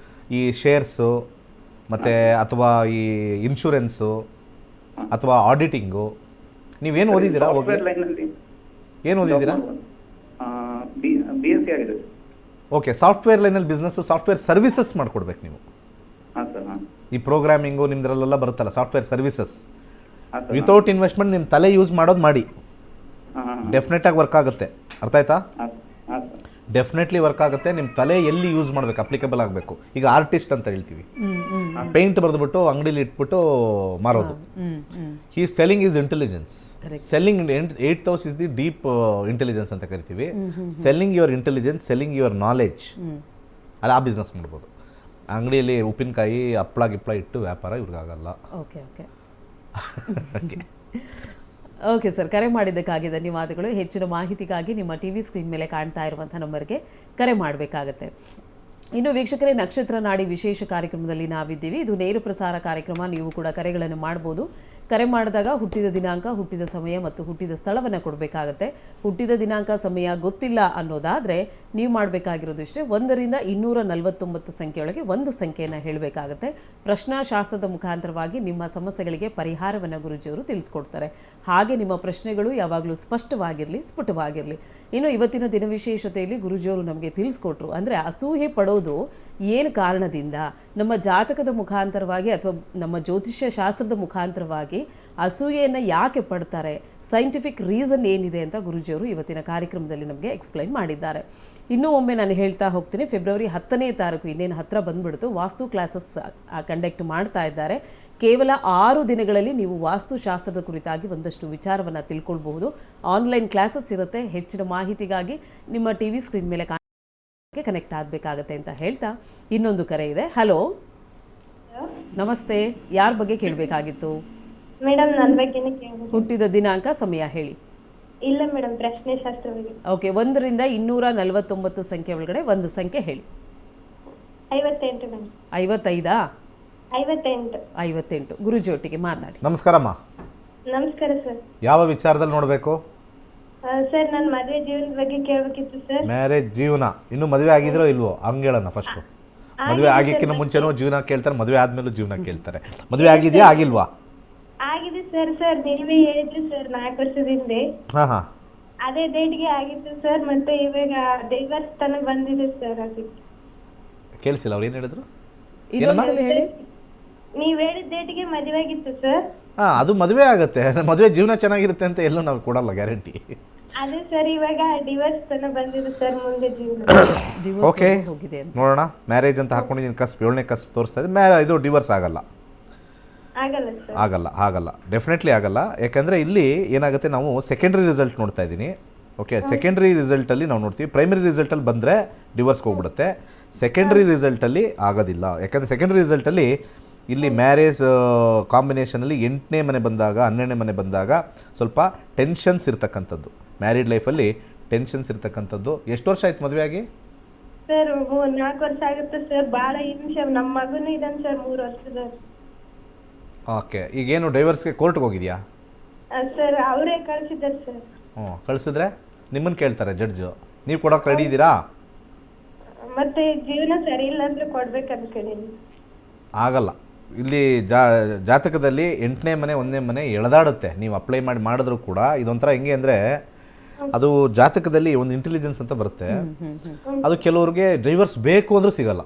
ಈ ಶೇರ್ಸು ಮತ್ತು ಅಥವಾ ಈ ಇನ್ಶೂರೆನ್ಸು ಅಥವಾ ಆಡಿಟಿಂಗು. ನೀವೇನು ಓದಿದ್ದೀರಾ? ಏನು ಓದಿದ್ದೀರಾ? BSc ಆಗಿದೆ. ಓಕೆ, ಸಾಫ್ಟ್ವೇರ್ ಲೈನಲ್ಲಿ ಬಿಸ್ನೆಸ್ಸು, ಸಾಫ್ಟ್ವೇರ್ ಸರ್ವಿಸಸ್ ಮಾಡಿಕೊಡ್ಬೇಕು ನೀವು. ಹಾಂ ಸರ್. ಹಾಂ ಈ ಪ್ರೋಗ್ರಾಮಿಂಗು ನಿಮ್ದ್ರಲ್ಲೆಲ್ಲ ಬರುತ್ತಲ್ಲ, ಸಾಫ್ಟ್ವೇರ್ ಸರ್ವಿಸಸ್. ವಿತೌಟ್ ಇನ್ವೆಸ್ಟ್ಮೆಂಟ್ ನಿಮ್ಮ ತಲೆ ಯೂಸ್ ಮಾಡೋದು ಮಾಡಿ, ಡೆಫಿನೆಟಾಗಿ ವರ್ಕ್ ಆಗುತ್ತೆ. ಅರ್ಥ ಆಯ್ತಾ? ಡೆಫಿನೆಟ್ಲಿ ವರ್ಕ್ ಆಗುತ್ತೆ. ನಿಮ್ಮ ತಲೆ ಎಲ್ಲಿ ಯೂಸ್ ಮಾಡಬೇಕು, ಅಪ್ಲಿಕಬಲ್ ಆಗಬೇಕು. ಈಗ ಆರ್ಟಿಸ್ಟ್ ಅಂತ ಹೇಳ್ತೀವಿ, ಪೇಂಟ್ ಬರೆದ್ಬಿಟ್ಟು ಅಂಗಡಿಲಿ ಇಟ್ಬಿಟ್ಟು ಮಾರೋದು. He selling is intelligence. Selling 8th house is the deep intelligence ಅಂತ ಕರಿತೀವಿ. Selling your intelligence, selling your knowledge, ಅಲ್ಲಿ ಆ ಬಿಸ್ನೆಸ್ ಮಾಡ್ಬೋದು. ಅಂಗಡಿಯಲ್ಲಿ ಉಪ್ಪಿನಕಾಯಿ ಹಪ್ಪಳ ಗಿಪ್ಪಳ ಇಟ್ಟು ವ್ಯಾಪಾರ ಇವ್ರಿಗಾಗಲ್ಲ. ಓಕೆ ಓಕೆ ಓಕೆ ಸರ್, ಕರೆ ಮಾಡಿದ್ದಕ್ಕಾಗಿ ಧನ್ಯವಾದಗಳು. ಹೆಚ್ಚಿನ ಮಾಹಿತಿಗಾಗಿ ನಿಮ್ಮ ಟಿ ವಿ ಸ್ಕ್ರೀನ್ ಮೇಲೆ ಕಾಣ್ತಾ ಇರುವಂಥ ನಂಬರ್ಗೆ ಕರೆ ಮಾಡಬೇಕಾಗತ್ತೆ. ಇನ್ನು ವೀಕ್ಷಕರೇ, ನಕ್ಷತ್ರ ನಾಡಿ ವಿಶೇಷ ಕಾರ್ಯಕ್ರಮದಲ್ಲಿ ನಾವಿದ್ದೀವಿ. ಇದು ನೇರ ಪ್ರಸಾರ ಕಾರ್ಯಕ್ರಮ. ನೀವು ಕೂಡ ಕರೆಗಳನ್ನು ಮಾಡ್ಬೋದು. ಕರೆ ಮಾಡಿದಾಗ ಹುಟ್ಟಿದ ದಿನಾಂಕ, ಹುಟ್ಟಿದ ಸಮಯ ಮತ್ತು ಹುಟ್ಟಿದ ಸ್ಥಳವನ್ನು ಕೊಡಬೇಕಾಗತ್ತೆ. ಹುಟ್ಟಿದ ದಿನಾಂಕ, ಸಮಯ ಗೊತ್ತಿಲ್ಲ ಅನ್ನೋದಾದರೆ ನೀವು ಮಾಡಬೇಕಾಗಿರೋದು ಇಷ್ಟೇ, 1 ರಿಂದ 249 ಸಂಖ್ಯೆಯೊಳಗೆ ಒಂದು ಸಂಖ್ಯೆಯನ್ನು ಹೇಳಬೇಕಾಗತ್ತೆ. ಪ್ರಶ್ನಾಶಾಸ್ತ್ರದ ಮುಖಾಂತರವಾಗಿ ನಿಮ್ಮ ಸಮಸ್ಯೆಗಳಿಗೆ ಪರಿಹಾರವನ್ನು ಗುರುಜಿಯವರು ತಿಳಿಸ್ಕೊಡ್ತಾರೆ. ಹಾಗೆ ನಿಮ್ಮ ಪ್ರಶ್ನೆಗಳು ಯಾವಾಗಲೂ ಸ್ಪಷ್ಟವಾಗಿರಲಿ, ಸ್ಫುಟವಾಗಿರಲಿ. ಇನ್ನು ಇವತ್ತಿನ ದಿನ ವಿಶೇಷತೆಯಲ್ಲಿ ಗುರುಜಿಯವರು ನಮಗೆ ತಿಳಿಸ್ಕೊಟ್ರು. ಅಂದರೆ ಅಸೂಹೆ ಪಡೋದು ಏನು ಕಾರಣದಿಂದ, ನಮ್ಮ ಜಾತಕದ ಮುಖಾಂತರವಾಗಿ ಅಥವಾ ನಮ್ಮ ಜ್ಯೋತಿಷ್ಯ ಶಾಸ್ತ್ರದ ಮುಖಾಂತರವಾಗಿ ಅಸೂಯೆಯನ್ನು ಯಾಕೆ ಪಡ್ತಾರೆ, ಸೈಂಟಿಫಿಕ್ ರೀಸನ್ ಏನಿದೆ ಅಂತ ಗುರುಜಿಯವರು ಇವತ್ತಿನ ಕಾರ್ಯಕ್ರಮದಲ್ಲಿ ನಮಗೆ ಎಕ್ಸ್ಪ್ಲೈನ್ ಮಾಡಿದ್ದಾರೆ. ಇನ್ನೂ ಒಮ್ಮೆ ನಾನು ಹೇಳ್ತಾ ಹೋಗ್ತೀನಿ, ಫೆಬ್ರವರಿ 10ನೇ ತಾರೀಕು ಇನ್ನೇನು ಹತ್ತಿರ ಬಂದ್ಬಿಡ್ತು, ವಾಸ್ತು ಕ್ಲಾಸಸ್ ಕಂಡಕ್ಟ್ ಮಾಡ್ತಾ ಇದ್ದಾರೆ. ಕೇವಲ 6 ದಿನಗಳಲ್ಲಿ ನೀವು ವಾಸ್ತುಶಾಸ್ತ್ರದ ಕುರಿತಾಗಿ ಒಂದಷ್ಟು ವಿಚಾರವನ್ನು ತಿಳ್ಕೊಳ್ಬಹುದು. ಆನ್ಲೈನ್ ಕ್ಲಾಸಸ್ ಇರುತ್ತೆ. ಹೆಚ್ಚಿನ ಮಾಹಿತಿಗಾಗಿ ನಿಮ್ಮ ಟಿ ವಿ ಸ್ಕ್ರೀನ್ ಮೇಲೆ ಕನೆಕ್ಟ್ ಆಗಬೇಕಾಗತ್ತೆ ಅಂತ ಹೇಳ್ತಾ ಇನ್ನೊಂದು ಕರೆ ಇದೆ. ಹಲೋ, ನಮಸ್ತೆ. ಯಾರ ಬಗ್ಗೆ ಕೇಳಬೇಕಾಗಿತ್ತು ಮೇಡಮ್? ನನ್ನ ಬಗ್ಗೆನೇ ಕೇಳಿ. ಹುಟ್ಟಿದ ದಿನಾಂಕ, ಸಮಯ ಹೇಳಿ. ಇಲ್ಲ ಮೇಡಮ್, ಪ್ರಶ್ನೆ ಶಾಸ್ತ್ರ ಬಗ್ಗೆ. ಓಕೆ, 1 ರಿಂದ 249 ಸಂಖ್ಯೆ ಒಳಗಡೆ ಒಂದು ಸಂಖ್ಯೆ ಹೇಳಿ. 58 ಮೇಡಮ್. 55? 58. 58. ಗುರುಜಿ ಒಟ್ಟಿಗೆ ಮಾತಾಡಿ. ನಮಸ್ಕಾರಮ್ಮ. ನಮಸ್ಕಾರ ಸರ್. ಯಾವ ವಿಚಾರದಲ್ಲಿ ನೋಡಬೇಕು? ಸರ್, ನನ್ನ ಮದುವೆ ಜೀವನದ ಬಗ್ಗೆ ಕೇಳಬೇಕಿತ್ತು ಸರ್. ಮ್ಯಾರೇಜ್ ಜೀವನ, ಇನ್ನೂ ಮದುವೆ ಆಗಿದ್ರೋ ಇಲ್ವೋ ಹಂಗೇಳೋಣ ಫಸ್ಟು. ಮದುವೆ ಆಗಿಕ್ಕಿಂತ ಮುಂಚೆನೂ ಜೀವನ ಕೇಳ್ತಾರೆ, ಮದುವೆ ಆದಮೇಲೂ ಜೀವನ ಕೇಳ್ತಾರೆ. ಮದುವೆ ಆಗಿದೆಯಾ ಆಗಿಲ್ವಾ? ಆಗಿದೆ ಸರ್. ಸರ್, ನೀವೇ ಹೇಳಿದ್ರಿ ಸರ್ 4 ವರ್ಷದ ಹಿಂದೆ. ಹಾಂ ಹಾಂ, ಅದೇ ಡೇಟ್ಗೆ ಆಗಿತ್ತು ಸರ್. ಮತ್ತೆ ಇವಾಗ ಡೈವರ್ಸ್ ತನಕ ಬಂದಿದೆ ಸರ್. ಅದಕ್ಕೆ ಕೇಳಿಸಿಲ್ಲ ಅವ್ರು ಏನು ಹೇಳಿದ್ರು? ಇನ್ನೊಂದ್ಸಲ ಹೇಳಿ. ನೀವ್ ಹೇಳಿದ ಡೇಟ್ಗೆ ಮದುವೆ ಆಗಿತ್ತು ಸರ್. ಹಾಂ, ಅದು ಮದುವೆ ಆಗುತ್ತೆ. ಮದುವೆ ಜೀವನ ಚೆನ್ನಾಗಿರುತ್ತೆ ಅಂತ ಎಲ್ಲೂ ನಾವು ಕೊಡಲ್ಲ ಗ್ಯಾರಂಟಿ. ಅದೇ ಸರ್, ಇವಾಗ ಡಿವೋರ್ಸ್ ತನಕ ಬಂದಿದೆ ಸರ್. ಮುಂದೆ ಜೀವನ Divorce ಓಕೆ, ಹೋಗಿದೆ ಅಂತ. ನೋಡೋಣ. ಮ್ಯಾರೇಜ್ ಅಂತ ಹಾಕೊಂಡಿದ್ದೀನಿ, ಕಸ್ಪ್ 7ನೇ ಕಸ್ಪ್ ತೋರಿಸ್ತಾ ಇದೆ. ಇದು ಡಿವೋರ್ಸ್ ಆಗಲ್ಲ, ಆಗಲ್ಲ ಸರ್. ಆಗಲ್ಲ, ಡೆಫಿನೆಟ್ಲಿ ಆಗಲ್ಲ. ಯಾಕಂದರೆ ಇಲ್ಲಿ ಏನಾಗುತ್ತೆ, ನಾವು ಸೆಕೆಂಡ್ರಿ ರಿಸಲ್ಟ್ ನೋಡ್ತಾ ಇದ್ದೀನಿ. ಓಕೆ, ಸೆಕೆಂಡ್ರಿ ರಿಸಲ್ಟಲ್ಲಿ ನಾವು ನೋಡ್ತೀವಿ. ಪ್ರೈಮರಿ ರಿಸಲ್ಟಲ್ಲಿ ಬಂದರೆ ಡಿವೋರ್ಸ್ಗೆ ಹೋಗ್ಬಿಡುತ್ತೆ. ಸೆಕೆಂಡ್ರಿ ರಿಸಲ್ಟಲ್ಲಿ ಆಗೋದಿಲ್ಲ. ಯಾಕಂದರೆ ಸೆಕೆಂಡ್ರಿ ರಿಸಲ್ಟಲ್ಲಿ ಇಲ್ಲಿ ಮ್ಯಾರೇಜ್ ಕಾಂಬಿನೇಷನಲ್ಲಿ 8ನೇ ಮನೆ ಬಂದಾಗ, 12ನೇ ಮನೆ ಬಂದಾಗ ಸ್ವಲ್ಪ ಟೆನ್ಷನ್ಸ್ ಇರ್ತಕ್ಕಂಥದ್ದು. ಮ್ಯಾರಿಡ್ ಲೈಫಲ್ಲಿ ಟೆನ್ಷನ್ಸ್ ಇರ್ತಕ್ಕಂಥದ್ದು. ಎಷ್ಟು ವರ್ಷ ಆಯ್ತು ಮದುವೆ ಆಗಿ? ಸರ್, 4 ವರ್ಷ ಆಗುತ್ತೆ ಸರ್. ಭಾಳ ಹಿಂಸೆ. ನಮ್ಮ ಮಗನೂ ಇದ್ದಾನೆ ಸರ್, 3 ವರ್ಷದ. ಓಕೆ, ಈಗೇನು ಡೈವರ್ಸ್ಗೆ ಕೋರ್ಟ್ಗೆ ಹೋಗಿದೆಯಾ? ಸರ್, ಅವರೇ ಕಳಿಸಿದ್ದಾರೆ ಸರ್. ಕಳಿಸಿದ್ರೆ ನಿಮ್ಮನ್ನು ಕೇಳ್ತಾರೆ ಜಡ್ಜು. ನೀವು ಕೊಡೋಕೆ ರೆಡಿ ಇದ್ದೀರಾ? ಮತ್ತೆ ಜೀವನ ಸರಿ ಇಲ್ಲ ಅಂದ್ರೆ ಕೊಡ್ಬೇಕು ಅನ್ಕೊಂಡಿನಿ. ಆಗಲ್ಲ. ಇಲ್ಲಿ ಜಾತಕದಲ್ಲಿ 8ನೇ ಮನೆ 1ನೇ ಮನೆ ಎಳೆದಾಡುತ್ತೆ. ನೀವು ಅಪ್ಲೈ ಮಾಡಿದ್ರು ಕೂಡ ಇದೊಂಥರ ಹೆಂಗೆ ಅಂದರೆ, ಅದು ಜಾತಕದಲ್ಲಿ ಒಂದು ಇಂಟೆಲಿಜೆನ್ಸ್ ಅಂತ ಬರುತ್ತೆ. ಅದು ಕೆಲವ್ರಿಗೆ ಡೈವರ್ಸ್ ಬೇಕು ಅಂದರೂ ಸಿಗಲ್ಲ,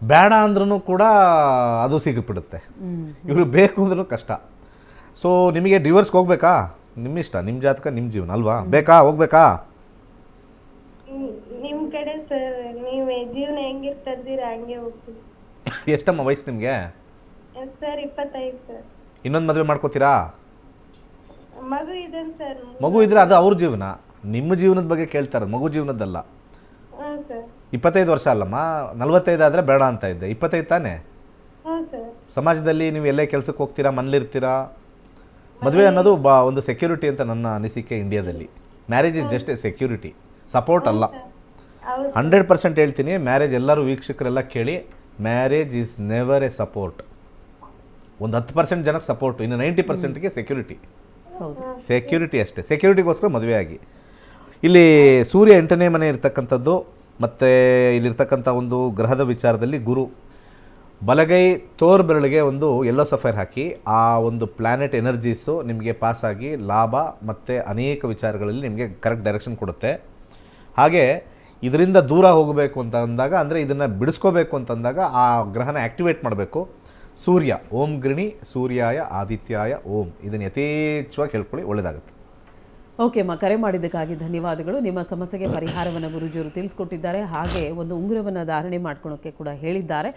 ಬೇಡ ಅಂದ್ರೂ ಕೂಡ ಅದು ಸಿಗಿಬಿಡುತ್ತೆ. ಇವರು ಬೇಕು ಅಂದ್ರೂ ಕಷ್ಟ. ಸೊ ನಿಮಗೆ ಡಿವೋರ್ಸ್ಗೆ ಹೋಗ್ಬೇಕಾ? ನಿಮ್ಮ ಇಷ್ಟ, ನಿಮ್ಮ ಜಾತಕ, ನಿಮ್ಮ ಜೀವನ ಅಲ್ವಾ? ಬೇಕಾ, ಹೋಗ್ಬೇಕಾ? ನಿಮ್ ಕಡೆ ಸರ್, ನೀವು ಜೀವನ ಹೆಂಗಿರ್ತಂದಿರ ಹಂಗೆ ಹೋಗ್ತೀವಿ. ಎಷ್ಟಮ್ಮ ವಯಸ್ಸು ನಿಮಗೆ? Sir, 25 sir. ಇನ್ನೊಂದು ಮದುವೆ ಮಾಡ್ಕೋತೀರಾ? ಮಗು ಇದೆ ಸರ್. ಮಗು ಇದ್ರೆ ಅದು ಅವ್ರ ಜೀವನ, ನಿಮ್ಮ ಜೀವನದ ಬಗ್ಗೆ ಕೇಳ್ತಾರೆ, ಮಗು ಜೀವನದ್ದಲ್ಲ. ಹಾಂ ಸರ್. 25 ವರ್ಷ ಅಲ್ಲಮ್ಮ, 45 ಆದರೆ ಬೇಡ ಅಂತ ಇದ್ದೆ. 25 ತಾನೇ? ಹಾಂ ಸರ್. ಸಮಾಜದಲ್ಲಿ ನೀವು ಎಲ್ಲೇ ಕೆಲಸಕ್ಕೆ ಹೋಗ್ತೀರಾ, ಮನೇಲಿರ್ತೀರಾ. ಮದುವೆ ಅನ್ನೋದು ಒಂದು ಸೆಕ್ಯೂರಿಟಿ ಅಂತ ನನ್ನ ಅನಿಸಿಕೆ. ಇಂಡಿಯಾದಲ್ಲಿ marriage is just A security, support ಅಲ್ಲ. 100% ಹೇಳ್ತೀನಿ. ಮ್ಯಾರೇಜ್ ಎಲ್ಲರೂ ವೀಕ್ಷಕರೆಲ್ಲ ಕೇಳಿ, marriage is never A support. ಒಂದು 10% ಜನಕ್ಕೆ ಸಪೋರ್ಟು, ಇನ್ನು 90%ಗೆ ಸೆಕ್ಯೂರಿಟಿ. ಸೆಕ್ಯೂರಿಟಿ ಅಷ್ಟೇ. ಸೆಕ್ಯೂರಿಟಿಗೋಸ್ಕರ ಮದುವೆ ಆಗಿ. ಇಲ್ಲಿ ಸೂರ್ಯ 8ನೇ ಮನೆ ಇರ್ತಕ್ಕಂಥದ್ದು, ಮತ್ತು ಇಲ್ಲಿರ್ತಕ್ಕಂಥ ಒಂದು ಗ್ರಹದ ವಿಚಾರದಲ್ಲಿ ಗುರು ಬಲಗೈ ತೋರ್ ಬೆರಳಿಗೆ ಒಂದು ಯೆಲ್ಲೋ ಸಫೈರ್ ಹಾಕಿ, ಆ ಒಂದು ಪ್ಲ್ಯಾನೆಟ್ ಎನರ್ಜೀಸು ನಿಮಗೆ ಪಾಸಾಗಿ ಲಾಭ ಮತ್ತು ಅನೇಕ ವಿಚಾರಗಳಲ್ಲಿ ನಿಮಗೆ ಕರೆಕ್ಟ್ ಡೈರೆಕ್ಷನ್ ಕೊಡುತ್ತೆ. ಹಾಗೆ ಇದರಿಂದ ದೂರ ಹೋಗಬೇಕು ಅಂತ ಅಂದಾಗ, ಅಂದರೆ ಇದನ್ನು ಬಿಡಿಸ್ಕೋಬೇಕು ಅಂತಂದಾಗ ಆ ಗ್ರಹನ ಆ್ಯಕ್ಟಿವೇಟ್ ಮಾಡಬೇಕು. ಸೂರ್ಯ, ಓಂ ಗೃಣಿ ಸೂರ್ಯಾಯ ಆದಿತ್ಯಾಯ ಓಂ, ಇದನ್ನು ಯಥೇಚ್ಛವಾಗಿ ಹೇಳ್ಕೊಳ್ಳಿ, ಒಳ್ಳೆಯದಾಗುತ್ತೆ. ಓಕೆ ಅಮ್ಮ, ಕರೆ ಮಾಡಿದ್ದಕ್ಕಾಗಿ ಧನ್ಯವಾದಗಳು. ನಿಮ್ಮ ಸಮಸ್ಯೆಗೆ ಪರಿಹಾರವನ್ನು ಗುರುಜಿಯವರು ತಿಳಿಸ್ಕೊಟ್ಟಿದ್ದಾರೆ. ಹಾಗೆ ಒಂದು ಉಂಗುರವನ್ನು ಧಾರಣೆ ಮಾಡ್ಕೊಳ್ಳೋಕ್ಕೆ ಕೂಡ ಹೇಳಿದ್ದಾರೆ.